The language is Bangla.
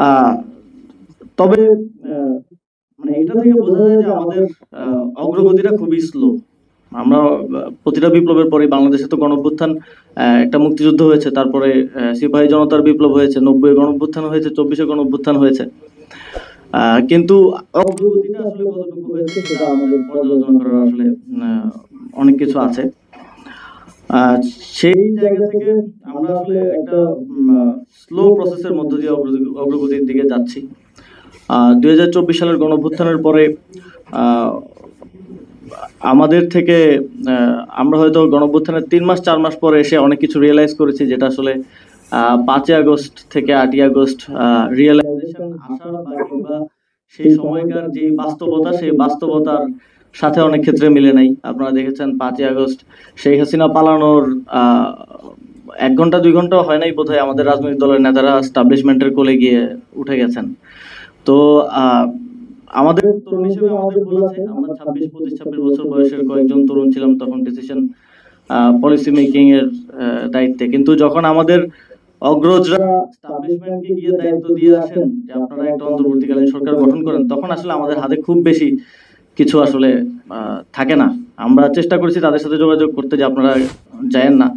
আহ, তবে আহ, মানে এটা থেকে বোঝা যায় যে আমাদের অগ্রগতিটা খুবই স্লো। আমরা প্রতিটা বিপ্লবের পরে বাংলাদেশে তো গণঅভ্যুত্থান, একটা মুক্তিযুদ্ধ হয়েছে, তারপরে সিপাহী জনতার বিপ্লব হয়েছে, 90 গণঅভ্যুত্থান হয়েছে, 24 গণঅভ্যুত্থান হয়েছে। কিন্তু অগ্রগতিটা আসলে কতটুকু হয়েছে সেটা আমাদের পর্যালোচনা করার আসলে আহ, অনেক কিছু আছে। আহ, সেই জায়গা থেকে আমরা আসলে একটা স্লো প্রসেসের মধ্য দিয়ে অগ্রগতির দিকে যাচ্ছি। 2024 সালের গণঅভ্যুত্থানের পরে আহ, আমাদের থেকে আমরা হয়তো গণঅভ্যুত্থানের 3 মাস 4 মাস পরে এসে অনেক কিছু রিয়েলাইজ করেছি, যেটা আসলে 5ই আগস্ট থেকে 8ই আগস্ট রিয়েলাইজেশন আসার বা কিংবা সেই সময়কার যে বাস্তবতা, সেই বাস্তবতার সাথে অনেক ক্ষেত্রে মিলে নাই। আপনারা দেখেছেন 5ই আগস্ট শেখ হাসিনা পালানোর 1 ঘন্টা 2 ঘন্টা হয় নাই বোধহয় আমাদের রাজনৈতিক দলের নেতারা স্টাবলিশমেন্টের কোলে গিয়ে উঠে গেছেন। তো আহ, আমাদের তরুণ হিসেবে আমাদের ভুল আছে। আমরা 26 25 26 বছর বয়সের কয়েকজন তরুণ ছিলাম তখন ডিসিশন পলিসি মেকিং এর দায়িত্বে। কিন্তু যখন আমাদের অগ্রজরা স্টাবলিশমেন্টকে গিয়ে দায়িত্ব দিয়ে আসেন যে আপনারা একটা অন্তর্বর্তীকালীন সরকার গঠন করেন, তখন আসলে আমাদের হাতে খুব বেশি কিছু আসলে থাকে না। আমরা চেষ্টা করেছি তাদের সাথে যোগাযোগ করতে যে আপনারা যায়েন না।